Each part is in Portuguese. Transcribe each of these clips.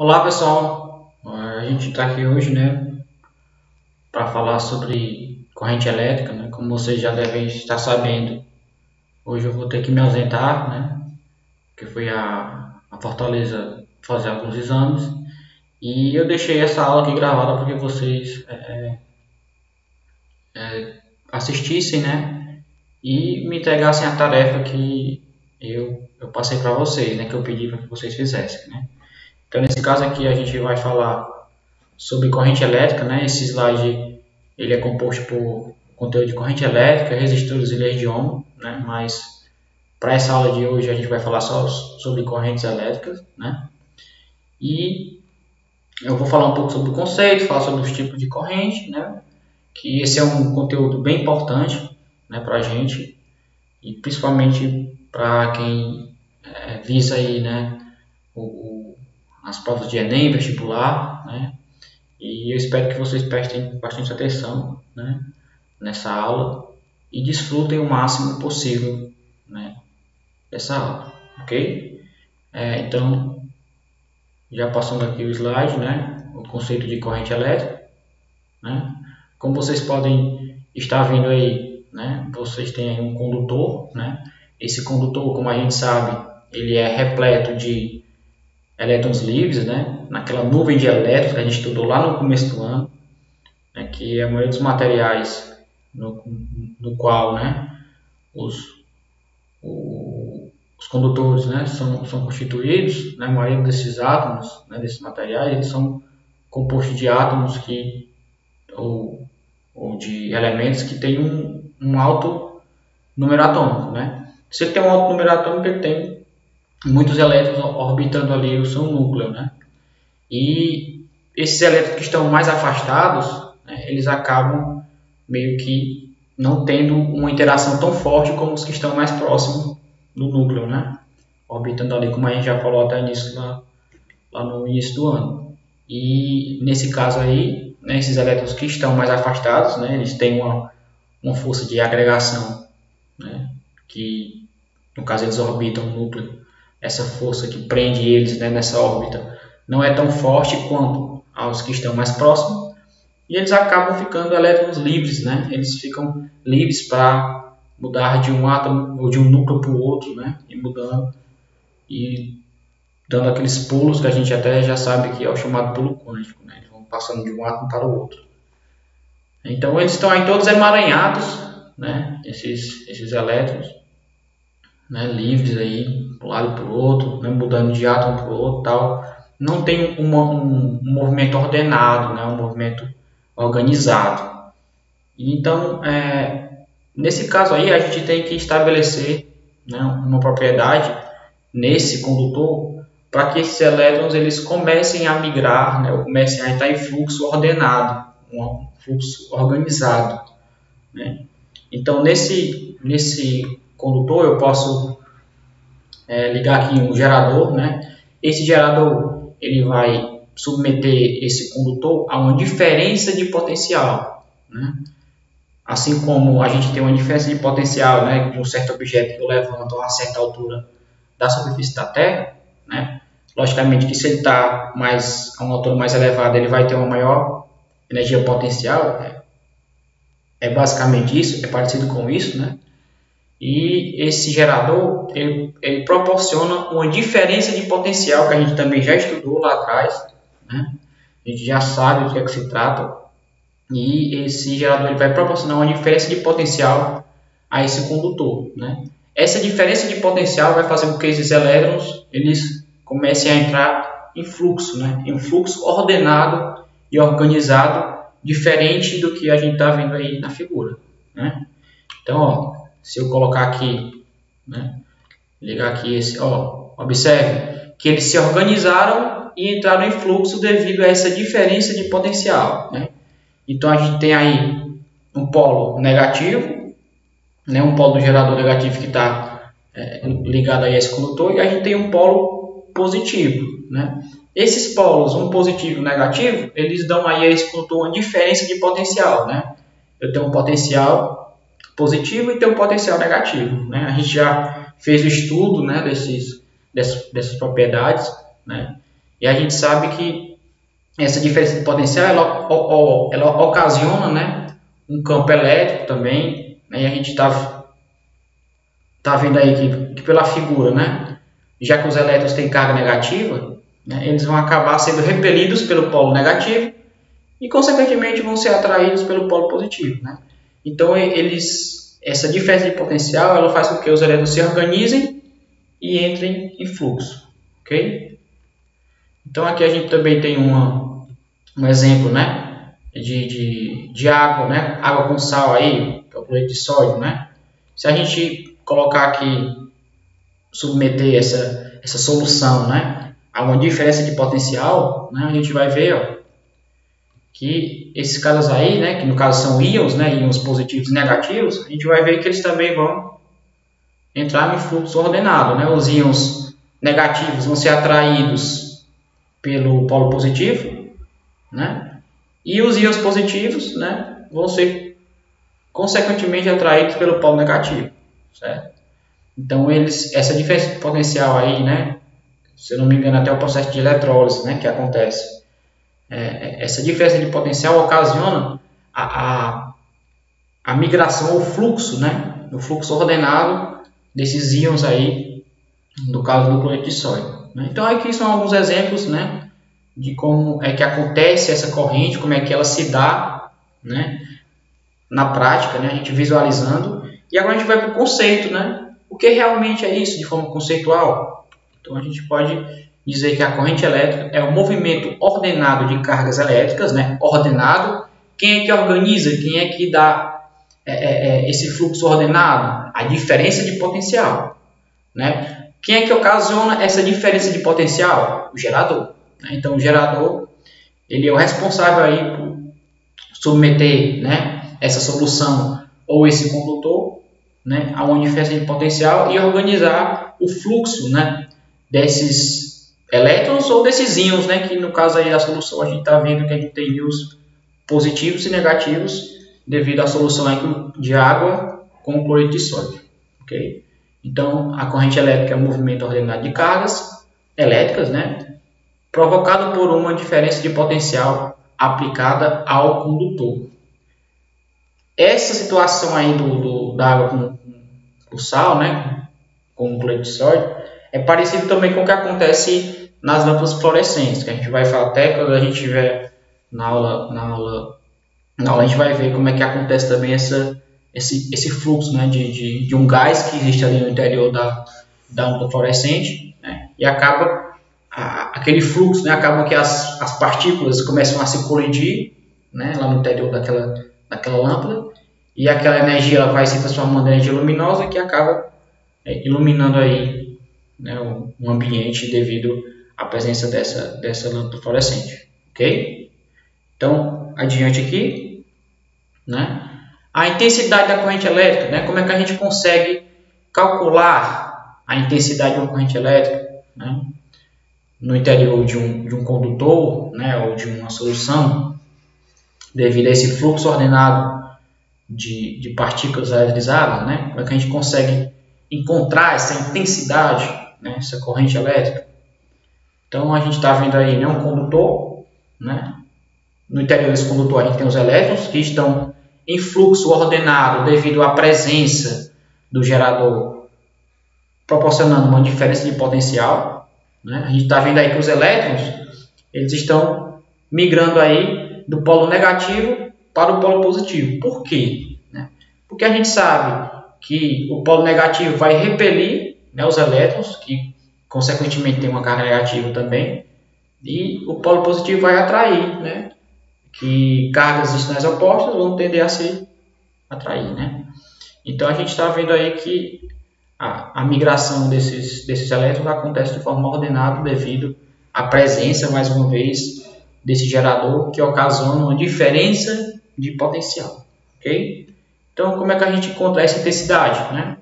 Olá pessoal, a gente está aqui hoje, né, para falar sobre corrente elétrica, né? Como vocês já devem estar sabendo, hoje eu vou ter que me ausentar, né, que fui a Fortaleza fazer alguns exames e eu deixei essa aula aqui gravada para que vocês assistissem, né, e me entregassem a tarefa que eu passei para vocês, né, que eu pedi para que vocês fizessem, né. Então nesse caso aqui a gente vai falar sobre corrente elétrica, né? Esse slide ele é composto por conteúdo de corrente elétrica, resistores e leis de Ohm, né? Mas para essa aula de hoje a gente vai falar só sobre correntes elétricas, né? E eu vou falar um pouco sobre o conceito, falar sobre os tipos de corrente, né? Que esse é um conteúdo bem importante, né, para a gente e principalmente para quem visa aí, né, as provas de Enem, vestibular, né? E eu espero que vocês prestem bastante atenção, né, nessa aula e desfrutem o máximo possível, né, dessa aula, ok? Então, já passando aqui o slide, né, o conceito de corrente elétrica, né? Como vocês podem estar vendo aí, né, vocês têm aí um condutor, né? Esse condutor, como a gente sabe, ele é repleto de elétrons livres, né? Naquela nuvem de elétrons que a gente estudou lá no começo do ano, né, que é a maioria dos materiais no qual, né, os, os condutores, né, são constituídos, né, a maioria desses átomos, né, desses materiais, eles são compostos de átomos ou de elementos que têm um alto número atômico. Né? Se ele tem um alto número atômico, ele tem muitos elétrons orbitando ali o seu núcleo. Né? E esses elétrons que estão mais afastados, né, eles acabam meio que não tendo uma interação tão forte como os que estão mais próximos do núcleo, né? Orbitando ali, como a gente já falou até nisso lá no início do ano. E nesse caso aí, né, esses elétrons que estão mais afastados, né, eles têm uma força de agregação, né, que no caso eles orbitam o núcleo. Essa força que prende eles, né, nessa órbita não é tão forte quanto aos que estão mais próximos, e eles acabam ficando elétrons livres, né? Eles ficam livres para mudar de um átomo ou de um núcleo para o outro, né? E mudando e dando aqueles pulos que a gente até já sabe que é o chamado pulo quântico, né? Eles vão passando de um átomo para o outro. Então eles estão aí todos emaranhados, né? Esses elétrons, né? Livres aí para um lado e para o outro, né? Mudando de átomo para o outro, tal. Não tem um movimento ordenado, né? Um movimento organizado. Então, nesse caso aí, a gente tem que estabelecer, né, uma propriedade nesse condutor para que esses elétrons eles comecem a migrar, né, ou comecem a entrar em fluxo ordenado, um fluxo organizado. Né? Então, nesse condutor, eu posso ligar aqui um gerador. Né? Esse gerador ele vai submeter esse condutor a uma diferença de potencial. Né? Assim como a gente tem uma diferença de potencial, né, de um certo objeto que eu levanto a uma certa altura da superfície da Terra, né? Logicamente que se ele está a uma altura mais elevada, ele vai ter uma maior energia potencial. É basicamente isso, é parecido com isso, né? E esse gerador, ele proporciona uma diferença de potencial que a gente também já estudou lá atrás, né? A gente já sabe do que é que se trata. E esse gerador ele vai proporcionar uma diferença de potencial a esse condutor. Né? Essa diferença de potencial vai fazer com que esses elétrons eles comecem a entrar em fluxo, né? Em um fluxo ordenado e organizado, diferente do que a gente está vendo aí na figura. Né? Então, ó, se eu colocar aqui, né, ligar aqui esse, ó, observe que eles se organizaram e entraram em fluxo devido a essa diferença de potencial. Né? Então a gente tem aí um polo negativo, né, um polo do gerador negativo que está ligado aí a esse condutor, e a gente tem um polo positivo. Né? Esses polos, um positivo e um negativo, eles dão aí a esse condutor uma diferença de potencial. Né? Eu tenho um potencial positivo e tenho um potencial negativo. Né? A gente já fez o estudo, né, dessas propriedades. Né? E a gente sabe que essa diferença de potencial ela ocasiona, né, um campo elétrico também, né, e a gente está vendo aí que pela figura, né, já que os elétrons têm carga negativa, né, eles vão acabar sendo repelidos pelo polo negativo e, consequentemente, vão ser atraídos pelo polo positivo, né? Então, essa diferença de potencial ela faz com que os elétrons se organizem e entrem em fluxo, ok? Então, aqui a gente também tem um exemplo, né, de água, né, água com sal aí, que é o cloreto de sódio, né? Se a gente colocar aqui, submeter essa solução, né, a uma diferença de potencial, né, a gente vai ver, ó, que esses casos aí, né, que no caso são íons, né, íons positivos e negativos, a gente vai ver que eles também vão entrar em fluxo ordenado, né? Os íons negativos vão ser atraídos pelo polo positivo, né? E os íons positivos, né, vão ser consequentemente atraídos pelo polo negativo, certo? Então essa diferença de potencial aí, né, se eu não me engano até o processo de eletrólise, né, que acontece, essa diferença de potencial ocasiona a migração, o fluxo, né, o fluxo ordenado desses íons aí, no caso do cloreto de sódio, né? Então aqui são alguns exemplos, né, de como é que acontece essa corrente, como é que ela se dá, né, na prática, né, a gente visualizando. E agora a gente vai para o conceito, né, o que realmente é isso de forma conceitual. Então a gente pode dizer que a corrente elétrica é o movimento ordenado de cargas elétricas, né, ordenado. Quem é que organiza, quem é que dá esse fluxo ordenado? A diferença de potencial, né? Quem é que ocasiona essa diferença de potencial? O gerador, né? Então o gerador ele é o responsável aí por submeter, né, essa solução ou esse condutor, né, a uma diferença de potencial e organizar o fluxo, né, desses elétrons ou desses íons, né, que no caso aí da solução a gente está vendo que a gente tem íons positivos e negativos devido à solução aí de água com cloreto de sódio, ok? Então a corrente elétrica é um movimento ordenado de cargas elétricas, né, provocado por uma diferença de potencial aplicada ao condutor. Essa situação aí da água com sal, né, com cloreto de sódio, é parecido também com o que acontece nas lâmpadas fluorescentes, que a gente vai falar até quando a gente estiver na aula a gente vai ver como é que acontece também esse fluxo, né, de um gás que existe ali no interior da lâmpada fluorescente, né, e acaba aquele fluxo, né, acaba que as partículas começam a se colidir, né, lá no interior daquela lâmpada, e aquela energia ela vai se transformando em energia luminosa que acaba iluminando aí, né, um ambiente devido à presença dessa lâmpada fluorescente, ok? Então, adiante aqui, né, a intensidade da corrente elétrica, né, como é que a gente consegue calcular a intensidade de uma corrente elétrica, né, no interior de um condutor, né, ou de uma solução, devido a esse fluxo ordenado de partículas eletrizadas, né, como é que a gente consegue encontrar essa intensidade, né, essa corrente elétrica. Então a gente está vendo aí, né, um condutor, né, no interior desse condutor a gente tem os elétrons que estão em fluxo ordenado devido à presença do gerador, proporcionando uma diferença de potencial, né. A gente está vendo aí que os elétrons eles estão migrando aí do polo negativo para o polo positivo. Por quê? Porque a gente sabe que o polo negativo vai repelir, né, os elétrons, que consequentemente tem uma carga negativa também, e o polo positivo vai atrair, né, que cargas de sinais opostos vão tender a se atrair, né? Então a gente está vendo aí que a migração desses elétrons acontece de forma ordenada devido à presença, mais uma vez, desse gerador que ocasiona uma diferença de potencial, ok? Então, como é que a gente encontra essa intensidade, né?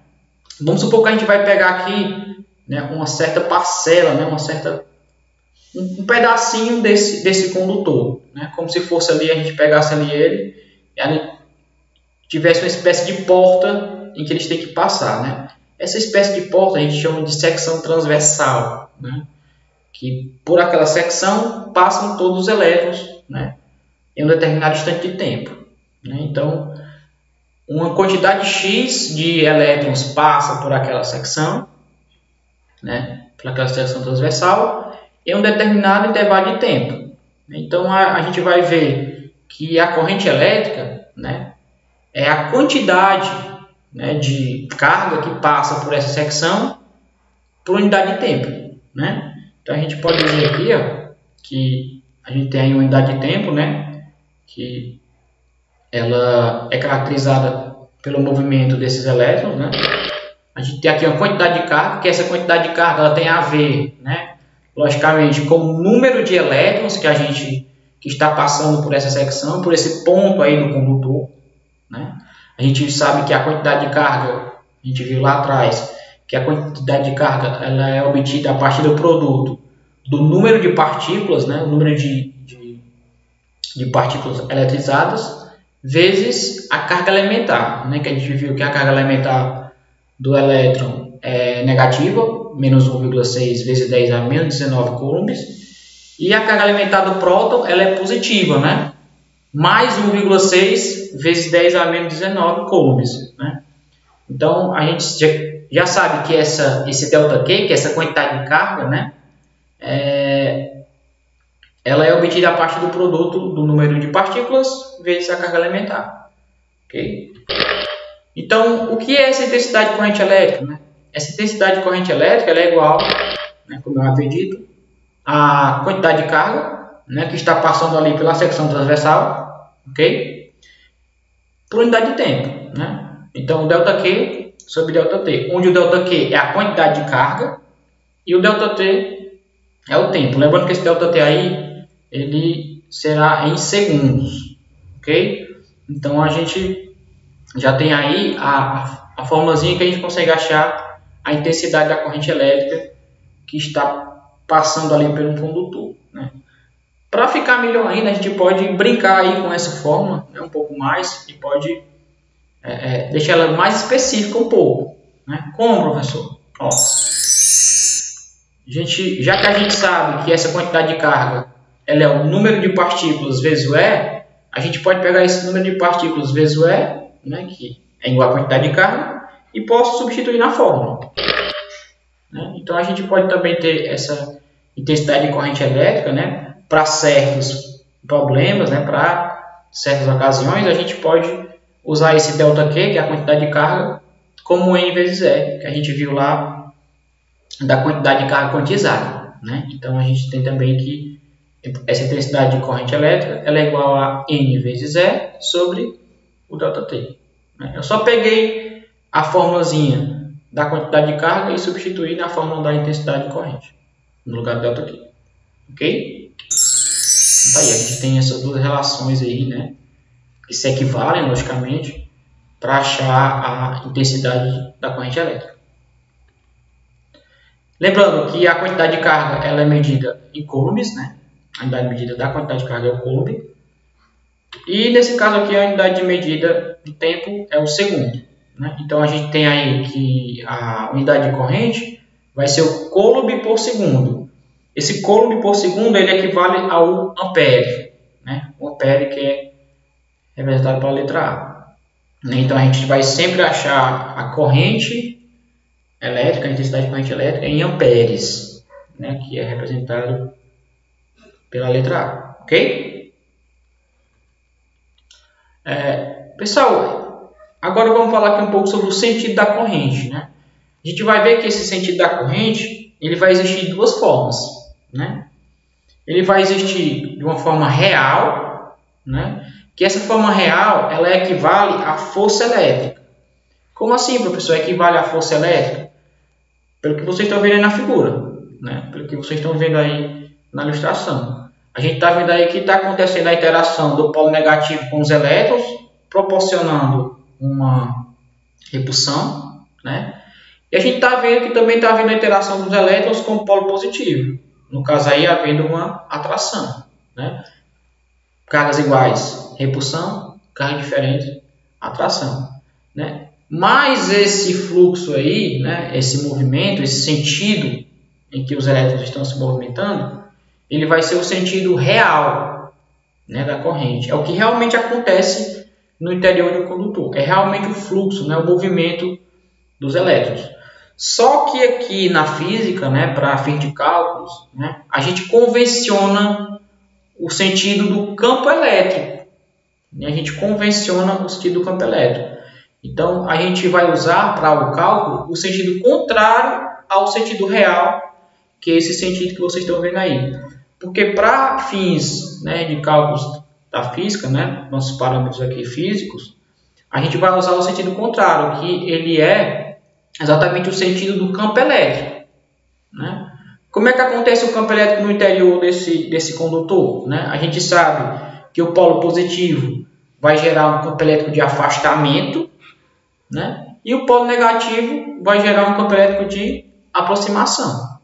Vamos supor que a gente vai pegar aqui, né, uma certa parcela, né, um pedacinho desse condutor, né? Como se fosse ali, a gente pegasse ali ele e ali tivesse uma espécie de porta em que eles têm que passar, né? Essa espécie de porta a gente chama de secção transversal, né? que por aquela secção passam todos os elétrons, né, em um determinado instante de tempo, né? Então, uma quantidade X de elétrons passa por aquela secção, né, por aquela secção transversal, em um determinado intervalo de tempo. Então, a gente vai ver que a corrente elétrica, né, é a quantidade, né, de carga que passa por essa secção por unidade de tempo, né? Então, a gente pode dizer aqui, ó, que a gente tem aí uma unidade de tempo, né, que ela é caracterizada pelo movimento desses elétrons, né? A gente tem aqui uma quantidade de carga, que essa quantidade de carga ela tem a ver, né, logicamente, com o número de elétrons que está passando por essa secção, por esse ponto aí no condutor, né? A gente sabe que a quantidade de carga, a gente viu lá atrás, que a quantidade de carga ela é obtida a partir do produto do número de partículas, né, o número de partículas eletrizadas, vezes a carga elementar, né, que a gente viu que a carga elementar do elétron é negativa, menos 1,6 vezes 10 a menos 19 coulombs, e a carga elementar do próton ela é positiva, né, mais 1,6 vezes 10 a menos 19 coulombs, né? Então, a gente já sabe que esse ΔK, que é essa quantidade de carga, né, ela é obtida a partir do produto do número de partículas vezes a carga elementar. Okay? Então, o que é essa intensidade de corrente elétrica? Né? Essa intensidade de corrente elétrica ela é igual, né, como eu havia dito, à quantidade de carga, né, que está passando ali pela secção transversal, okay? Por unidade de tempo. Né? Então, o ΔQ sobre ΔT, onde o ΔQ é a quantidade de carga e o ΔT é o tempo. Lembrando que esse ΔT aí ele será em segundos, ok? Então a gente já tem aí a formulazinha que a gente consegue achar a intensidade da corrente elétrica que está passando ali pelo condutor, né? Para ficar melhor ainda, a gente pode brincar aí com essa fórmula, né, um pouco mais, e pode deixar ela mais específica um pouco, né? Como, professor? Ó, já que a gente sabe que essa quantidade de carga ela é o número de partículas vezes o E, a gente pode pegar esse número de partículas vezes o E, né, que é igual à quantidade de carga, e posso substituir na fórmula. Né? Então, a gente pode também ter essa intensidade de corrente elétrica, né, para certos problemas, né, para certas ocasiões, a gente pode usar esse ΔQ, que é a quantidade de carga, como N vezes E, que a gente viu lá da quantidade de carga quantizada. Né? Então, a gente tem também que essa intensidade de corrente elétrica ela é igual a N vezes E sobre o ΔT. Né? Eu só peguei a formulazinha da quantidade de carga e substituí na fórmula da intensidade de corrente, no lugar do ΔQ. Ok? Então, aí, a gente tem essas duas relações aí, né, que se equivalem, logicamente, para achar a intensidade da corrente elétrica. Lembrando que a quantidade de carga ela é medida em coulombs, né? A unidade de medida da quantidade de carga é o coulomb. E nesse caso aqui a unidade de medida do tempo é o segundo. Né? Então a gente tem aí que a unidade de corrente vai ser o coulomb por segundo. Esse coulomb por segundo ele equivale ao ampere. Né? O ampere que é representado pela letra A. Então a gente vai sempre achar a corrente elétrica, a intensidade de corrente elétrica em amperes, né? Que é representado pela letra A, ok? Pessoal, agora vamos falar aqui um pouco sobre o sentido da corrente, né? A gente vai ver que esse sentido da corrente ele vai existir de duas formas, né? Ele vai existir de uma forma real, né? Que essa forma real ela equivale à força elétrica. Como assim, professor? Equivale à força elétrica? Pelo que vocês estão vendo aí na figura, né? Pelo que vocês estão vendo aí na ilustração. A gente está vendo aí que está acontecendo a interação do polo negativo com os elétrons, proporcionando uma repulsão, né? E a gente está vendo que também está havendo a interação dos elétrons com o polo positivo. No caso aí, havendo uma atração, né? Cargas iguais, repulsão, carga diferente, atração, né? Mas esse fluxo aí, né? Esse movimento, esse sentido em que os elétrons estão se movimentando, ele vai ser o sentido real, né, da corrente. É o que realmente acontece no interior de um condutor. É realmente o fluxo, né, o movimento dos elétrons. Só que aqui na física, né, para fins de cálculos, né, a gente convenciona o sentido do campo elétrico. Né, a gente convenciona o sentido do campo elétrico. Então, a gente vai usar para o cálculo o sentido contrário ao sentido real, que é esse sentido que vocês estão vendo aí. Porque para fins, né, de cálculos da física, né, nossos parâmetros aqui físicos, a gente vai usar o sentido contrário, que ele é exatamente o sentido do campo elétrico. Né? Como é que acontece o campo elétrico no interior desse condutor? Né? A gente sabe que o polo positivo vai gerar um campo elétrico de afastamento, né? E o polo negativo vai gerar um campo elétrico de aproximação.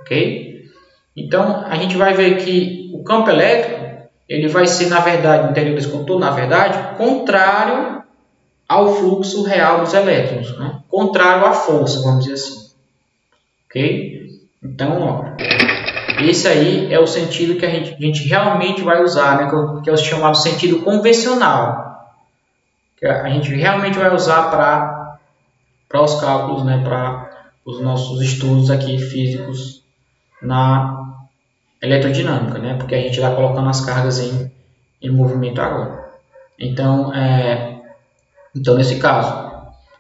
Ok? Então, a gente vai ver que o campo elétrico ele vai ser, na verdade, no interior desse condutor, na verdade, contrário ao fluxo real dos elétrons, né? Contrário à força, vamos dizer assim. Ok? Então, ó, esse aí é o sentido que a gente realmente vai usar, né? Que é o chamado sentido convencional. Que a gente realmente vai usar para os cálculos, né? Para os nossos estudos aqui físicos na eletrodinâmica, né? Porque a gente está colocando as cargas em movimento agora. Então, nesse caso,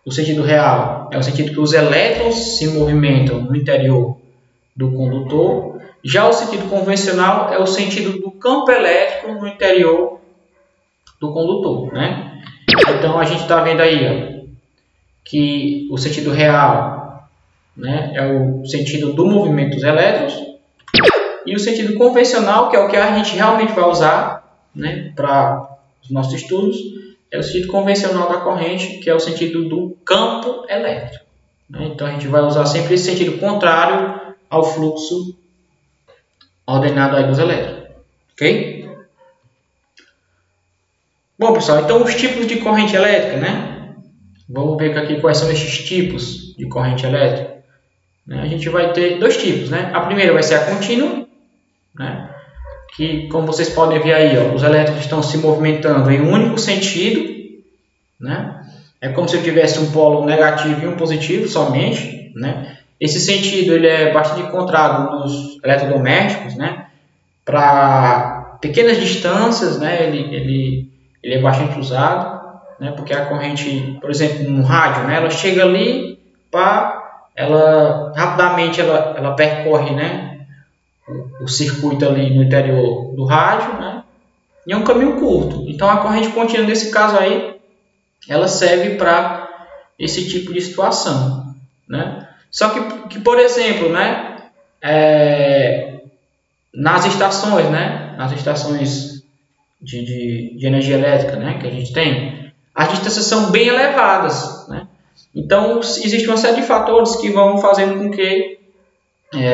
o sentido real é o sentido que os elétrons se movimentam no interior do condutor. Já o sentido convencional é o sentido do campo elétrico no interior do condutor, né? Então, a gente está vendo aí, ó, que o sentido real, né, é o sentido do movimento dos elétrons. E o sentido convencional, que é o que a gente realmente vai usar, né, para os nossos estudos, é o sentido convencional da corrente, que é o sentido do campo elétrico. Né? Então, a gente vai usar sempre esse sentido contrário ao fluxo ordenado aí dos elétrons. Ok? Bom, pessoal, então os tipos de corrente elétrica, né? Vamos ver aqui quais são esses tipos de corrente elétrica. A gente vai ter dois tipos, né? A primeira vai ser a contínua, né? Que, como vocês podem ver aí, ó, os elétrons estão se movimentando em um único sentido, né? É como se eu tivesse um polo negativo e um positivo somente, né? Esse sentido ele é bastante encontrado nos eletrodomésticos, né? Para pequenas distâncias, né? Ele é bastante usado, né? Porque a corrente, por exemplo, no rádio, né? Ela chega ali, ela rapidamente ela percorre, né? O circuito ali no interior do rádio, né? E é um caminho curto. Então a corrente contínua nesse caso aí, ela serve para esse tipo de situação, né? Só que por exemplo, né? Nas estações, né? Nas estações de energia elétrica, né? Que a gente tem, as distâncias são bem elevadas, né? Então existe uma série de fatores que vão fazendo com que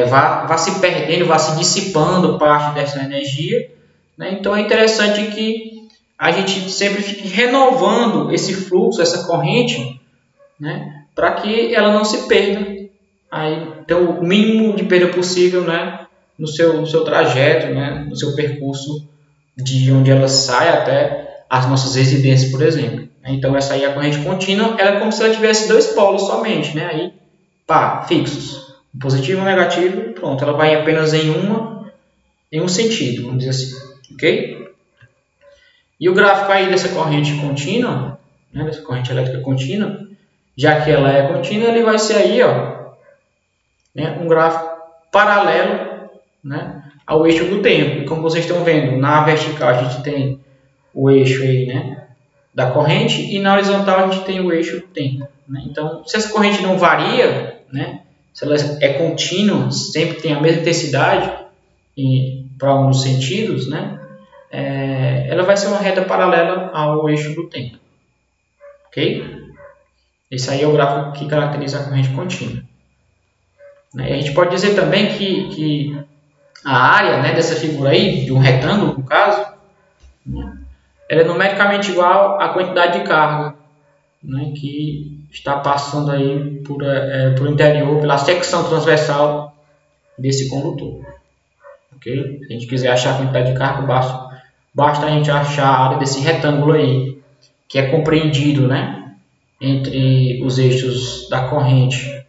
vá se perdendo, vá se dissipando parte dessa energia, né? Então é interessante que a gente sempre fique renovando esse fluxo, essa corrente, né? Para que ela não se perda. Aí, então, o mínimo de perda possível, né? no seu trajeto, né? No seu percurso de onde ela sai até as nossas residências, por exemplo. Então essa aí é a corrente contínua, ela é como se ela tivesse dois polos somente, né? Aí, fixos. Positivo e negativo, pronto, ela vai apenas em um sentido, vamos dizer assim, ok? E o gráfico aí dessa corrente contínua, né, dessa corrente elétrica contínua, já que ela é contínua, ele vai ser aí, ó, né, um gráfico paralelo, né, ao eixo do tempo. E como vocês estão vendo, na vertical a gente tem o eixo aí, né, da corrente e na horizontal a gente tem o eixo do tempo. Né? Então, se essa corrente não varia, né, se ela é contínua, sempre tem a mesma intensidade para um dos sentidos, né, ela vai ser uma reta paralela ao eixo do tempo. Ok? Esse aí é o gráfico que caracteriza a corrente contínua. Né? E a gente pode dizer também que a área, né, dessa figura aí, de um retângulo no caso, né, ela é numericamente igual à quantidade de carga, que está passando aí por interior, pela secção transversal desse condutor. Okay? Se a gente quiser achar a quantidade de carga, basta a gente achar a área desse retângulo aí, que é compreendido, né, entre os eixos da corrente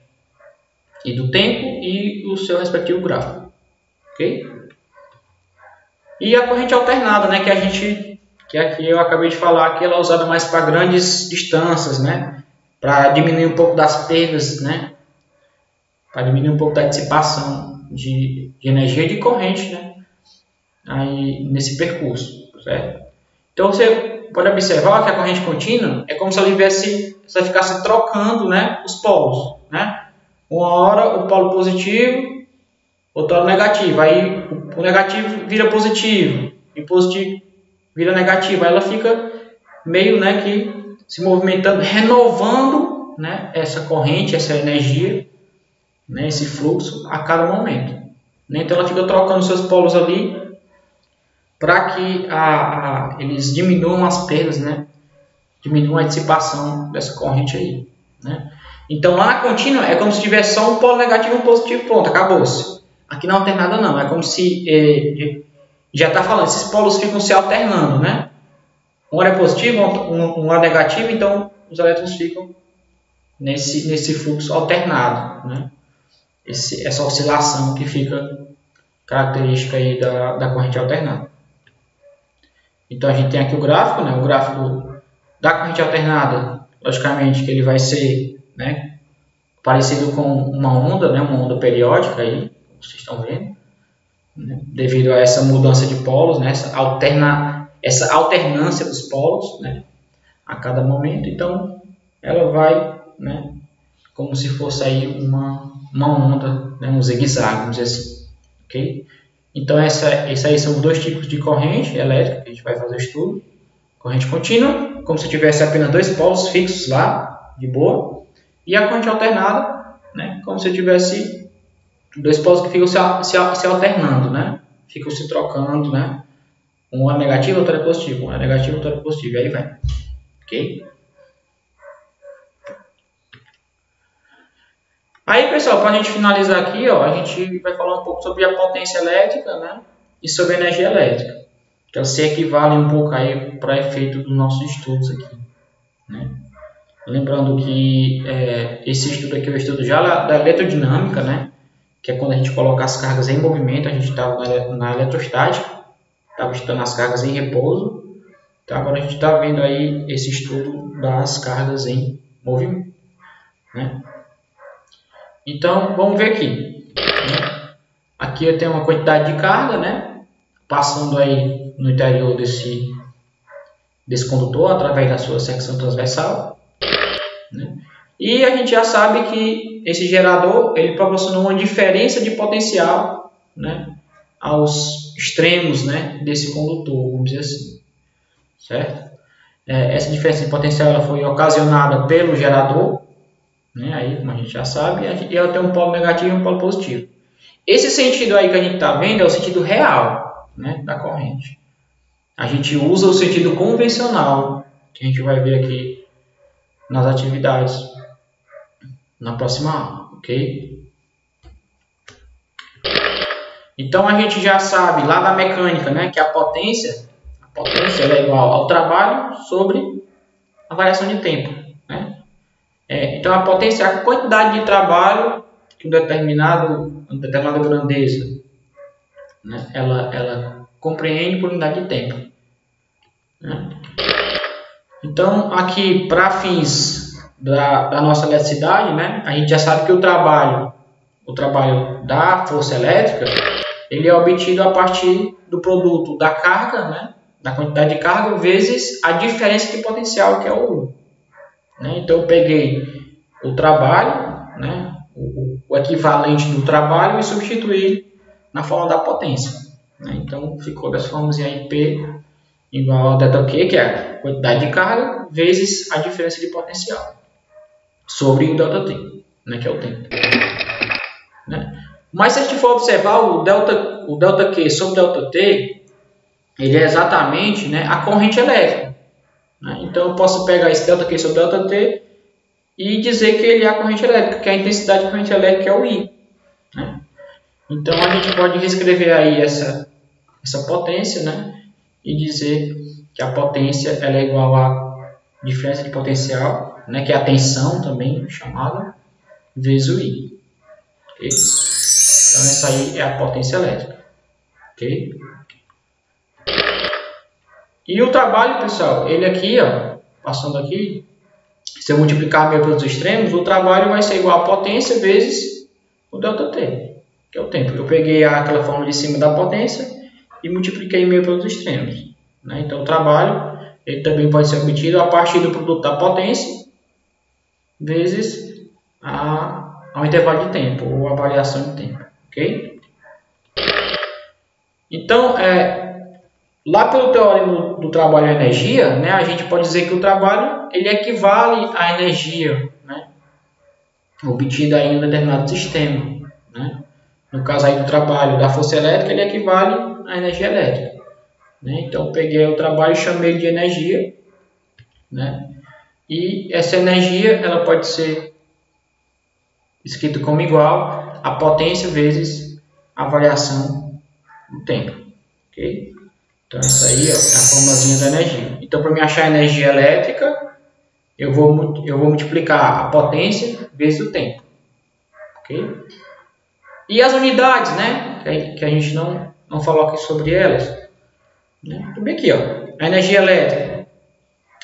e do tempo e o seu respectivo gráfico. Okay? E a corrente alternada, né, que aqui eu acabei de falar, que ela é usada mais para grandes distâncias, né, para diminuir um pouco das perdas, né, para diminuir um pouco da dissipação de energia de corrente, né, aí nesse percurso, certo? Então você pode observar que a corrente contínua é como se ela ficasse trocando, né, os polos, né? Uma hora o polo positivo, outra hora negativo, aí o negativo vira positivo e o positivo vira negativo, aí ela fica meio, né, que se movimentando, renovando, né, essa corrente, essa energia, né, esse fluxo a cada momento. Então ela fica trocando seus polos ali para que eles diminuam as perdas, né, diminuam a dissipação dessa corrente aí, né. Então lá na contínua é como se tivesse só um polo negativo e um positivo, pronto, acabou-se. Aqui não tem nada não, é como se, já está falando, esses polos ficam se alternando, né? Um hora é positivo, um hora é negativo, então os elétrons ficam nesse fluxo alternado, né? Essa oscilação que fica característica aí da corrente alternada. Então a gente tem aqui o gráfico, né? O gráfico da corrente alternada, logicamente que ele vai ser, né, parecido com uma onda, né? Uma onda periódica aí, como vocês estão vendo, né? Devido a essa mudança de polos, né? Essa alternância dos polos, né? A cada momento, então ela vai, né, como se fosse aí uma onda, né, um zigue-zague, vamos dizer assim, ok? Então esses aí são os dois tipos de corrente elétrica que a gente vai fazer o estudo. Corrente contínua, como se tivesse apenas dois polos fixos lá, de boa, e a corrente alternada, né, como se tivesse dois polos que ficam se alternando, né, ficam se trocando, né, um é negativo, outro é positivo, um é negativo, outro é positivo, e aí vai, ok? Aí, pessoal, para a gente finalizar aqui, ó, a gente vai falar um pouco sobre a potência elétrica, né, e sobre a energia elétrica, que elas se equivalem um pouco aí para efeito dos nossos estudos aqui, né? Lembrando que esse estudo aqui é o estudo já da eletrodinâmica, né, que é quando a gente coloca as cargas em movimento. A gente estava na eletrostática, estava estudando as cargas em repouso, então agora a gente está vendo aí esse estudo das cargas em movimento, né? Então, vamos ver aqui. Aqui eu tenho uma quantidade de carga, né, passando aí no interior desse condutor através da sua secção transversal, né? E a gente já sabe que esse gerador ele proporciona uma diferença de potencial, né, aos extremos, né, desse condutor, vamos dizer assim, certo? Essa diferença de potencial ela foi ocasionada pelo gerador, né, aí, como a gente já sabe, e ela tem um polo negativo e um polo positivo. Esse sentido aí que a gente está vendo é o sentido real, né, da corrente. A gente usa o sentido convencional, que a gente vai ver aqui nas atividades na próxima aula, ok? Então a gente já sabe lá da mecânica, né, que a potência ela é igual ao trabalho sobre a variação de tempo, né? Então a potência é a quantidade de trabalho que uma determinada grandeza, né, ela compreende por unidade de tempo, né? Então aqui para fins da nossa eletricidade, né, a gente já sabe que o trabalho da força elétrica ele é obtido a partir do produto da carga, né, da quantidade de carga vezes a diferença de potencial, que é o U, né? Então eu peguei o trabalho, né, o equivalente do trabalho e substituí na forma da potência, né? Então ficou dessa forma aí, P igual a ΔQ, que é a quantidade de carga vezes a diferença de potencial sobre o ΔT, né, que é o tempo, né? Mas se a gente for observar o ΔQ sobre ΔT, ele é exatamente, né, a corrente elétrica, né? Então eu posso pegar esse ΔQ sobre ΔT e dizer que ele é a corrente elétrica, que a intensidade de corrente elétrica é o I, né? Então a gente pode reescrever aí essa potência, né? E dizer que a potência ela é igual a diferença de potencial, né? Que é a tensão também chamada, vezes o I. Okay? Então essa aí é a potência elétrica. Okay? E o trabalho, pessoal, ele aqui, ó, passando aqui, se eu multiplicar meio pelos extremos, o trabalho vai ser igual a potência vezes o ΔT, que é o tempo. Eu peguei aquela fórmula de cima da potência e multipliquei meio pelos extremos. Né? Então o trabalho ele também pode ser obtido a partir do produto da potência vezes ao intervalo de tempo, ou a variação de tempo. Okay? Então, lá pelo teorema do trabalho e energia, né, a gente pode dizer que o trabalho ele equivale à energia, né, obtida em um determinado sistema. Né? No caso aí do trabalho da força elétrica, ele equivale à energia elétrica. Né? Então, eu peguei o trabalho e chamei de energia. Né? E essa energia ela pode ser escrita como igual a potência vezes a variação do tempo. Okay? Então, essa aí ó, é a formulazinha da energia. Então, para me achar a energia elétrica, eu vou multiplicar a potência vezes o tempo. Okay? E as unidades, né? Que a gente não falou aqui sobre elas. Né? Tudo bem aqui, ó. A energia elétrica,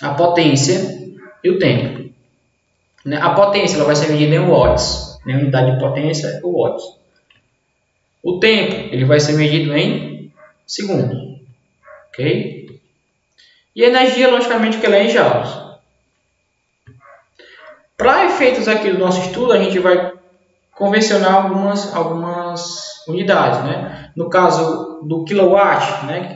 a potência e o tempo. Né? A potência ela vai ser medida em watts. Né? A unidade de potência é o watts. O tempo ele vai ser medido em segundos. Ok? E a energia, logicamente, que ela é em joules. Para efeitos aqui do nosso estudo, a gente vai convencionar algumas unidades. Né? No caso do kilowatt, né?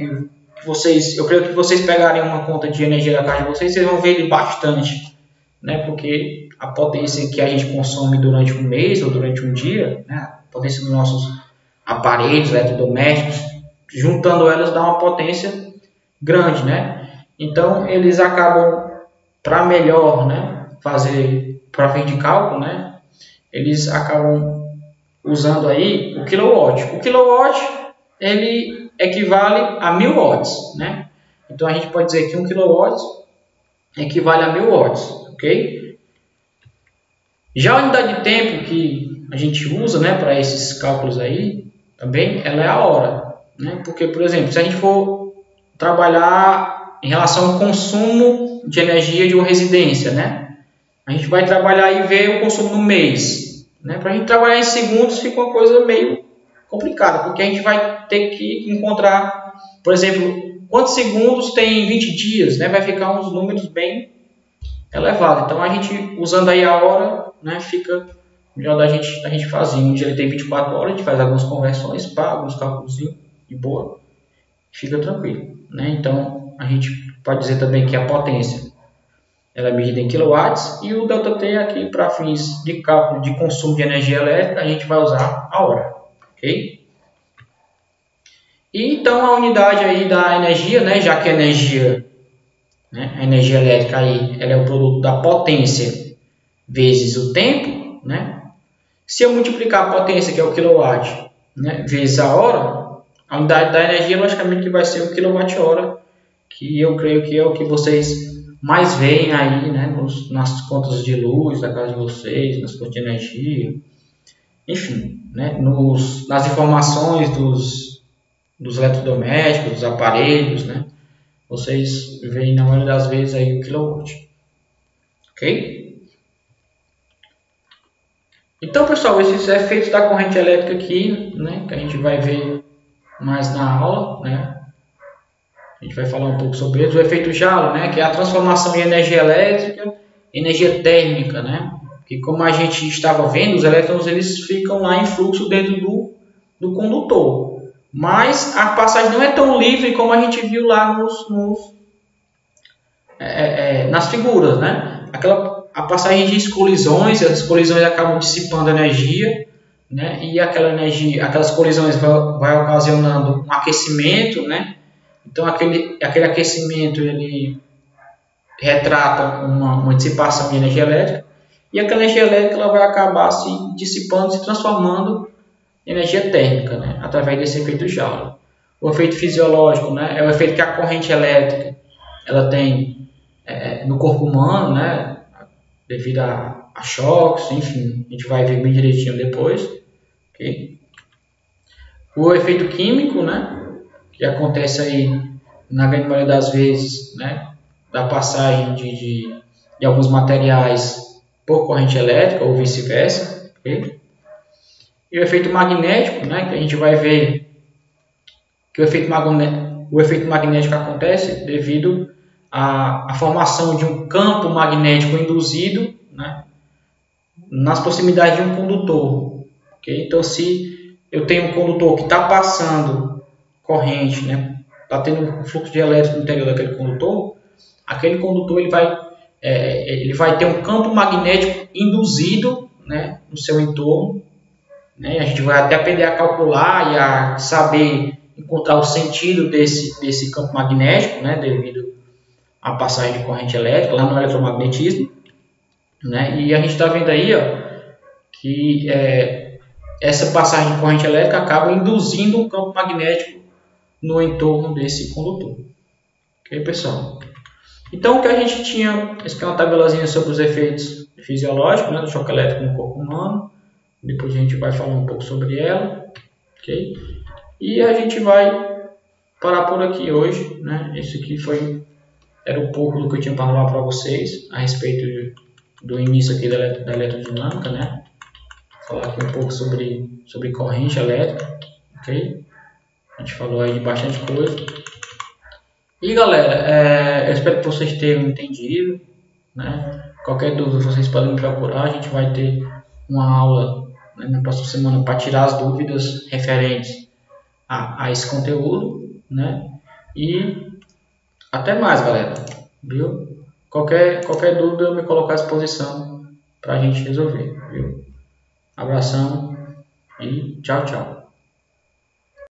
Eu creio que vocês pegarem uma conta de energia da casa de vocês vão ver ele bastante. Né? Porque a potência que a gente consome durante um mês ou durante um dia, né? A potência dos nossos aparelhos eletrodomésticos, juntando elas dá uma potência grande, né? Então eles acabam, para melhor, né, fazer para fim de cálculo, né, eles acabam usando aí o kilowatt. O kilowatt ele equivale a 1000 watts, né? Então a gente pode dizer que 1 kilowatt equivale a 1000 watts, ok? Já a unidade de tempo que a gente usa, né, para esses cálculos aí, também ela é a hora, né? Porque, por exemplo, se a gente for trabalhar em relação ao consumo de energia de uma residência, né? A gente vai trabalhar e ver o consumo no mês, né? Para a gente trabalhar em segundos fica uma coisa meio complicada, porque a gente vai ter que encontrar, por exemplo, quantos segundos tem 20 dias, né? Vai ficar uns números bem elevados. Então a gente usando aí a hora, né? Fica melhor da gente fazer. Um dia ele tem 24 horas, a gente faz algumas conversões, paga alguns cálculos de boa, fica tranquilo, né? Então a gente pode dizer também que a potência ela é medida em quilowatts e o ΔT aqui para fins de cálculo de consumo de energia elétrica a gente vai usar a hora, ok? E então a unidade aí da energia, né? Já que a energia, né? A energia elétrica aí ela é o produto da potência vezes o tempo, né? Se eu multiplicar a potência, que é o quilowatt, né, vezes a hora, a unidade da energia, logicamente, que vai ser o quilowatt-hora, que eu creio que é o que vocês mais veem aí, né, nas contas de luz da casa de vocês, nas contas de energia, enfim, né, nas informações dos eletrodomésticos, dos aparelhos, né, vocês veem na maioria das vezes aí o quilowatt. Ok? Então, pessoal, esses efeitos da corrente elétrica aqui, né, que a gente vai ver mais na aula, né, a gente vai falar um pouco sobre eles. O efeito Joule, né, que é a transformação de energia elétrica em energia térmica, né, que como a gente estava vendo, os elétrons eles ficam lá em fluxo dentro do condutor, mas a passagem não é tão livre como a gente viu lá nas figuras, né, a passagem diz colisões, as colisões acabam dissipando energia, né? E aquelas colisões vai ocasionando um aquecimento, né? Então aquele aquecimento ele retrata uma dissipação de energia elétrica e aquela energia elétrica ela vai acabar se dissipando, se transformando energia térmica, né, através desse efeito Joule. O efeito fisiológico, né, é o efeito que a corrente elétrica ela tem no corpo humano, né, devido a choques, enfim, a gente vai ver bem direitinho depois. Okay? O efeito químico, né, que acontece aí na grande maioria das vezes, né, da passagem de alguns materiais por corrente elétrica ou vice-versa. Okay? E o efeito magnético, né, que a gente vai ver que o efeito magnético acontece devido à formação de um campo magnético induzido, né, nas proximidades de um condutor. Okay? Então, se eu tenho um condutor que está passando corrente, né, está tendo um fluxo de elétrico no interior daquele condutor, aquele condutor ele vai ter um campo magnético induzido, né, no seu entorno. Né? A gente vai até aprender a calcular e a saber encontrar o sentido desse campo magnético, né, devido à passagem de corrente elétrica lá no eletromagnetismo. Né? E a gente está vendo aí, ó, que essa passagem de corrente elétrica acaba induzindo um campo magnético no entorno desse condutor. Ok, pessoal? Então, o que a gente tinha, essa aqui é uma tabelazinha sobre os efeitos fisiológicos, né, do choque elétrico no corpo humano. Depois a gente vai falar um pouco sobre ela. Ok? E a gente vai parar por aqui hoje. Né? Esse aqui era um pouco do que eu tinha para falar para vocês a respeito do início aqui da eletrodinâmica, né? Falar aqui um pouco sobre corrente elétrica, ok? A gente falou aí de bastante coisa. E galera, eu espero que vocês tenham entendido, né? Qualquer dúvida vocês podem me procurar, a gente vai ter uma aula, né, na próxima semana para tirar as dúvidas referentes a esse conteúdo, né? E até mais, galera, viu? Qualquer dúvida eu me coloco à disposição para a gente resolver, viu? Abração e tchau, tchau.